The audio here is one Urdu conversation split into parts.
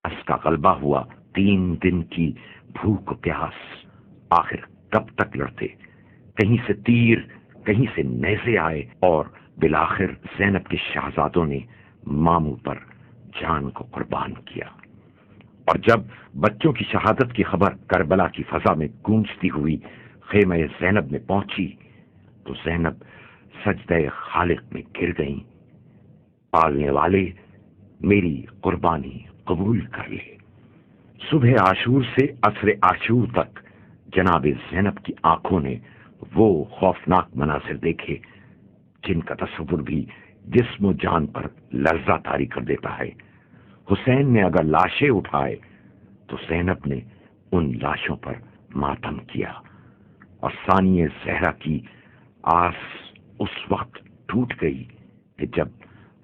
اس کا غلبہ ہوا 3 دن کی بھوک و پیاس، آخر کب تک لڑتے؟ کہیں سے تیر، کہیں سے نیزے آئے، اور بالآخر زینب کے شہزادوں نے ماموں پر جان کو قربان کیا۔ اور جب بچوں کی شہادت کی خبر کربلا کی فضا میں گونجتی ہوئی خیمہ زینب میں پہنچی تو زینب سجدہ خالق میں گر گئیں، پالنے والے میری قربانی قبول کر لے۔ صبح عاشور سے عصر عاشور تک جناب زینب کی آنکھوں نے وہ خوفناک مناظر دیکھے جن کا تصور بھی جسم و جان پر لرزہ طاری کر دیتا ہے۔ حسین نے اگر لاشیں اٹھائے تو زینب نے ان لاشوں پر ماتم کیا، اور ثانی زہرا کی آس اس وقت ٹوٹ گئی کہ جب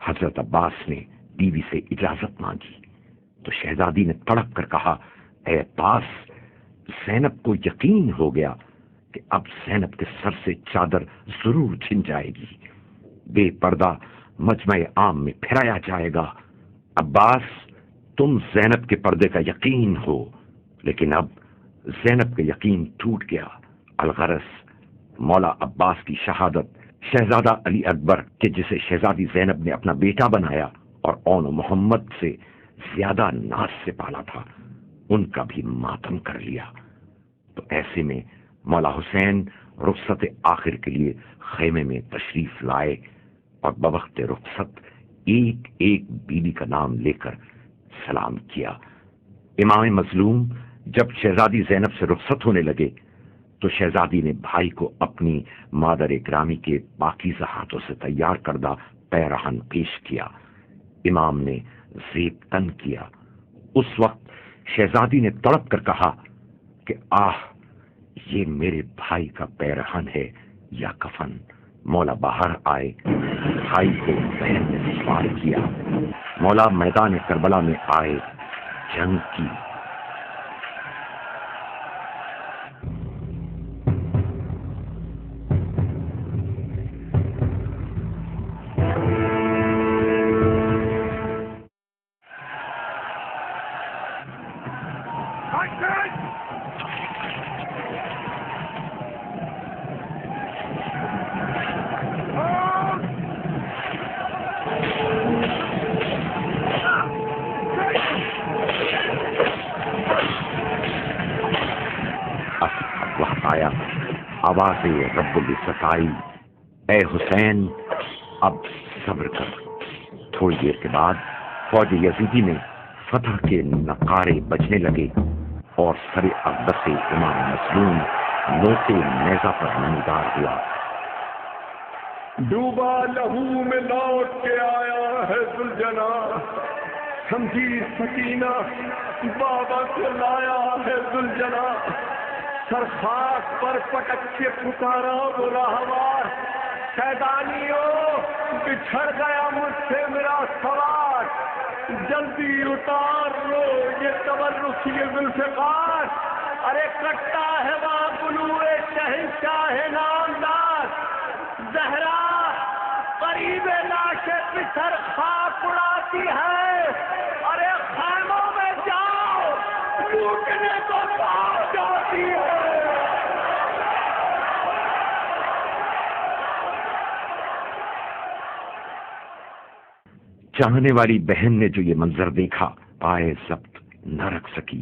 حضرت عباس نے بیوی سے اجازت مانگی تو شہزادی نے تڑپ کر کہا، اے عباس، زینب کو یقین ہو گیا کہ اب زینب کے سر سے چادر ضرور چھن جائے گی، بے پردہ مجمع عام میں پھرایا جائے گا۔ عباس، تم زینب کے پردے کا یقین ہو، لیکن اب زینب کا یقین ٹوٹ گیا۔ الغرض مولا عباس کی شہادت، شہزادہ علی اکبر کے جسے شہزادی زینب نے اپنا بیٹا بنایا اور اون محمد سے زیادہ ناز سے پالا تھا، ان کا بھی ماتم کر لیا۔ تو ایسے میں مولا حسین رخصت آخر کے لیے خیمے میں تشریف لائے اور بوقت رخصت ایک ایک بیوی کا نام لے کر سلام کیا۔ امام مظلوم جب شہزادی زینب سے رخصت ہونے لگے تو شہزادی نے بھائی کو اپنی مادر گرامی کے پاکیزہ ہاتھوں سے تیار کردہ پیرہن پیش کیا۔ امام نے زیب تن کیا۔ اس وقت شہزادی نے تڑپ کر کہا کہ آہ، یہ میرے بھائی کا پیرہن ہے یا کفن۔ مولا باہر آئے، بھائی کو بہن نے سوار کیا، مولا میدان کربلا میں آئے، جنگ کی۔ آواز رب العزت آئی، اے حسین اب صبر کر۔ تھوڑی دیر کے بعد فوج یزیدی میں فتح کے نقارے بجنے لگے اور سر اقدس امام مظلوم نوک نیزہ پر نمودار ہوا۔ ڈوبا لہو میں لوٹ کے آیا ہے ذوالجنا، سمجھی سکینہ بابا کو لایا ہے ذوالجنا، سر خاک پر پٹک کے پکارا وہ راہوار، شیطانیوں بچھڑ گیا مجھ سے میرا سوار، جلدی اتار لو یہ تبرک یہ ذوالفقار، ارے کٹتا ہے وہاں بلوئے شہنشاہ نامدار، زہرا قریب لاش پچھڑ خاک اڑاتی ہے، ارے خیموں میں جاؤ لوٹنے کو پاؤ جاتی ہے۔ چاہنے والی بہن نے جو یہ منظر دیکھا پائے ضبط نہ رکھ سکی،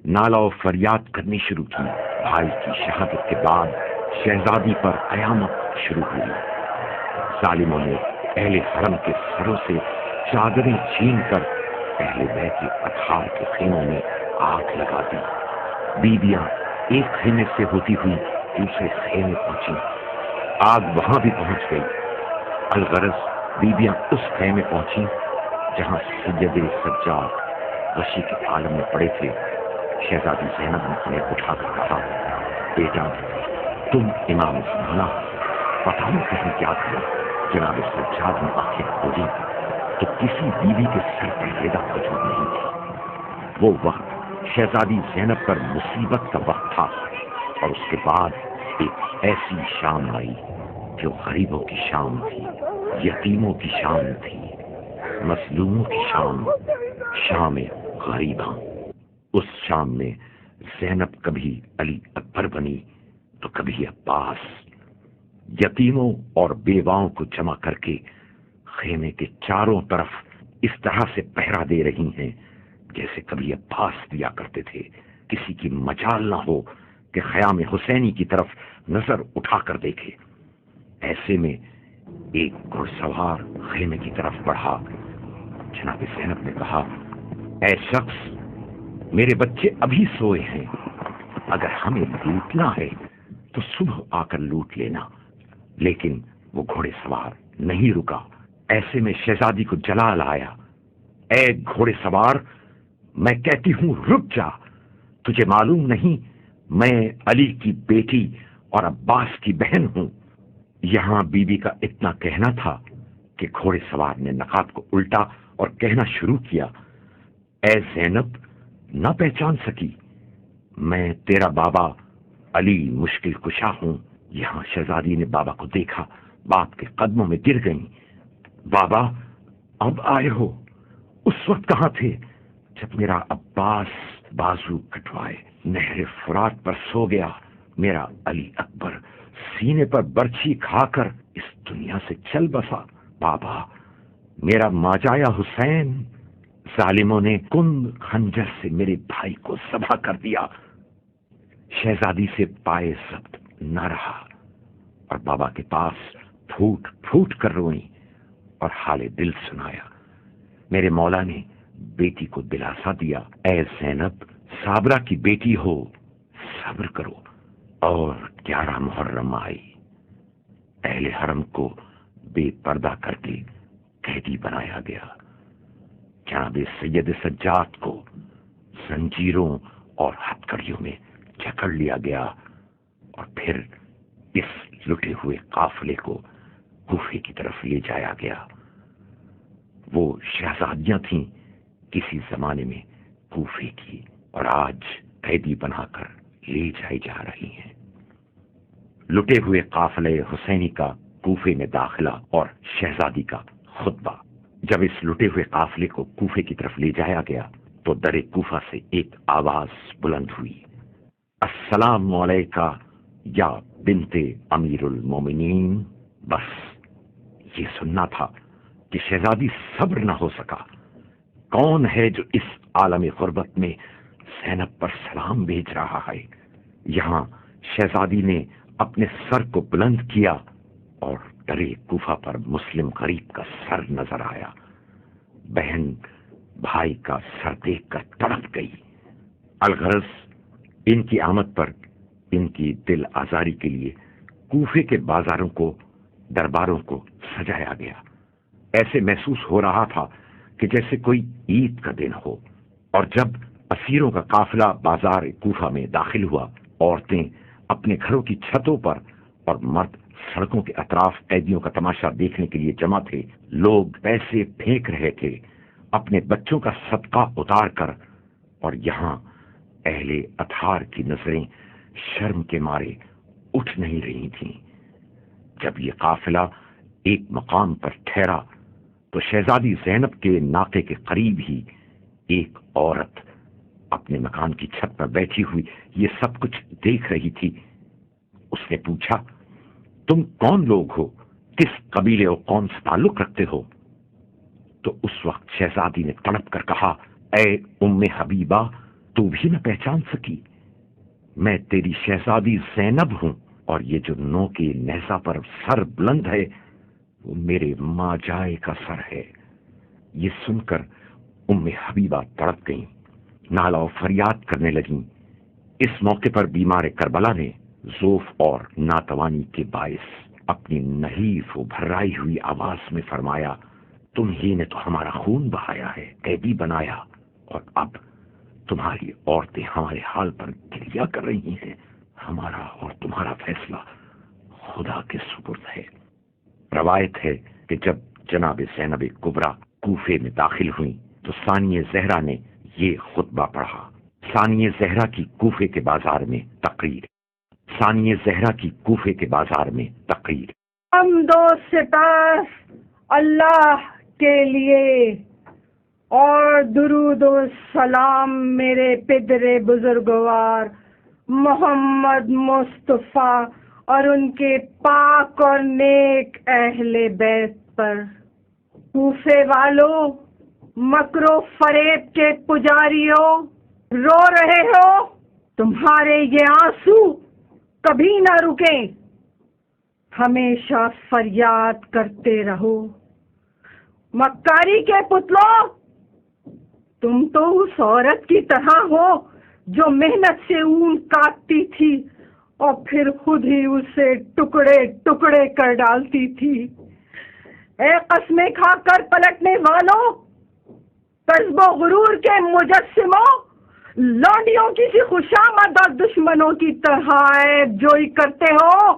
نالا و فریاد کرنی شروع کی۔ بھائی کی شہادت کے بعد شہزادی پر قیامت شروع ہوئی۔ ظالموں نے اہل حرم کے سروں سے چادریں چھین کر اہل بیت اطہار کے خیموں میں آگ لگا دی۔ بیویاں ایک خیمے سے ہوتی ہوئی دوسرے خیمے پہنچی، آگ وہاں بھی پہنچ گئی۔ الغرض بیویاں اس خیمے پہنچی جہاں سید سجاد غشی کے عالم میں پڑے تھے۔ شہزادی زینب نے انہیں اٹھا کر کہا، بیٹا تم امام زمانہ پتہ نہیں کہیں کیا کیا۔ جناب سجاد نے آنکھیں کھولی تو کسی بیوی کے سر پہ ریدا موجود نہیں تھی۔ وہ وقت شہزادی زینب پر مصیبت کا وقت تھا، اور اس کے بعد ایک ایسی شام آئی جو غریبوں کی شام تھی، یتیموں کی شام تھی، مظلوموں کی شام، شام غریباں۔ اس شام میں زینب کبھی علی اکبر بنی تو کبھی عباس۔ یتیموں اور بیواؤں کو جمع کر کے خیمے کے چاروں طرف اس طرح سے پہرا دے رہی ہیں جیسے کبھی عباس دیا کرتے تھے۔ کسی کی مجال نہ ہو کہ خیام حسینی کی طرف نظر اٹھا کر دیکھے۔ ایسے میں ایک گھڑ سوار خیمے کی طرف بڑھا۔ جناب زینب نے کہا، اے شخص، میرے بچے ابھی سوئے ہیں، اگر ہمیں لوٹنا ہے تو صبح آ کر لوٹ لینا۔ لیکن وہ گھوڑے سوار نہیں رکا۔ ایسے میں شہزادی کو جلال آیا۔ اے گھوڑے سوار، میں کہتی ہوں رک جا، تجھے معلوم نہیں میں علی کی بیٹی اور عباس کی بہن ہوں۔ یہاں بی بی کا اتنا کہنا تھا کہ گھوڑے سوار نے نقاب کو الٹا اور کہنا شروع کیا، اے زینب، نہ پہچان سکی، میں تیرا بابا علی مشکل کشا ہوں۔ یہاں شہزادی نے بابا کو دیکھا، باپ کے قدموں میں گر گئیں۔ بابا، اب آئے ہو؟ اس وقت کہاں تھے جب میرا عباس بازو کٹوائے نہر فرات پر سو گیا؟ میرا علی اکبر سینے پر برچھی کھا کر اس دنیا سے چل بسا۔ بابا، میرا ماجایا حسین، ظالموں نے کند خنجر سے میرے بھائی کو ذبح کر دیا۔ شہزادی سے پائے ضبط نہ رہا اور بابا کے پاس پھوٹ پھوٹ کر روئی اور حال دل سنایا۔ میرے مولا نے بیٹی کو دلاسا دیا، اے زینب، صابرہ کی بیٹی ہو، صبر کرو۔ اور 11 محرم آئی، اہل حرم کو بے پردہ کر کے قیدی بنایا گیا۔ جناب سید سجاد کو زنجیروں اور ہتھکڑیوں میں جکڑ لیا گیا اور پھر اس لٹے ہوئے قافلے کو کوفے کی طرف لے جایا گیا۔ وہ شہزادیاں تھیں کسی زمانے میں کوفے کی، اور آج قیدی بنا کر لے جائی جا رہی ہیں۔ لٹے ہوئے قافلے حسینی کا کوفے میں داخلہ اور شہزادی کا خطبہ۔ جب اس لٹے ہوئے قافلے کو کوفے کی طرف لے جایا گیا تو در کوفہ سے ایک آواز بلند ہوئی، السلام علیکہ یا بنت امیر المومنین۔ بس یہ سننا تھا کہ شہزادی صبر نہ ہو سکا۔ کون ہے جو اس عالم غربت میں زینب پر سلام بھیج رہا ہے؟ یہاں شہزادی نے اپنے سر کو بلند کیا اور درے کوفہ پر مسلم غریب کا سر نظر آیا۔ بہن بھائی کا سر دیکھ کر تڑپ گئی۔ الغرض ان کی آمد پر ان کی دل آزاری کے لیے کوفے کے بازاروں کو، درباروں کو سجایا گیا۔ ایسے محسوس ہو رہا تھا کہ جیسے کوئی عید کا دن ہو۔ اور جب اسیروں کا قافلہ بازار کوفہ میں داخل ہوا، عورتیں اپنے گھروں کی چھتوں پر اور مرد سڑکوں کے اطراف قیدیوں کا تماشا دیکھنے کے لیے جمع تھے۔ لوگ پیسے پھینک رہے تھے اپنے بچوں کا صدقہ اتار کر، اور یہاں اہل اطہار کی نظریں شرم کے مارے اٹھ نہیں رہی تھیں۔ جب یہ قافلہ ایک مقام پر ٹھہرا تو شہزادی زینب کے ناقے کے قریب ہی ایک عورت اپنے مکان کی چھت پر بیٹھی ہوئی یہ سب کچھ دیکھ رہی تھی۔ اس نے پوچھا، تم کون لوگ ہو؟ کس قبیلے و قوم سے تعلق رکھتے ہو؟ تو اس وقت شہزادی نے تڑپ کر کہا، اے ام حبیبہ، تو بھی نہ پہچان سکی؟ میں تیری شہزادی زینب ہوں، اور یہ جو نو کے نیزہ پر سر بلند ہے وہ میرے ماں جائے کا سر ہے۔ یہ سن کر ام حبیبہ تڑپ گئیں، نالہ و فریاد کرنے لگیں۔ اس موقع پر بیمار کربلا نے ضعف اور ناتوانی کے باعث اپنی نحیف و بھرائی ہوئی آواز میں فرمایا، تم ہی نے تو ہمارا خون بہایا ہے، قیدی بنایا، اور اب تمہاری عورتیں ہمارے حال پر گریہ کر رہی ہیں۔ ہمارا اور تمہارا فیصلہ خدا کے سپرد ہے۔ روایت ہے کہ جب جناب زینب کبریٰ کوفے میں داخل ہوئیں تو ثانیہ زہرا نے یہ خطبہ پڑھا۔ ثانیہ زہرا کی کوفے کے بازار میں تقریر۔ ثانیہ زہرا کی کوفے کے بازار میں تقریر۔ حمد و سپاس اللہ کے لیے اور درود و سلام میرے پدر بزرگوار محمد مصطفیٰ اور ان کے پاک اور نیک اہل بیت پر۔ کوفے والوں، مکر و فریب کے پجاریوں، رو رہے ہو؟ تمہارے یہ آنسو کبھی نہ رکیں، ہمیشہ فریاد کرتے رہو۔ مکاری کے پتلوں، تم تو اس عورت کی طرح ہو جو محنت سے اون کاٹتی تھی اور پھر خود ہی اسے ٹکڑے ٹکڑے کر ڈالتی تھی۔ اے قسمیں کھا کر پلٹنے والوں، کذب و غرور کے مجسموں، لونڈیوں کی سی خوشامد اور دشمنوں کی طرح عیب جوئی کرتے ہو۔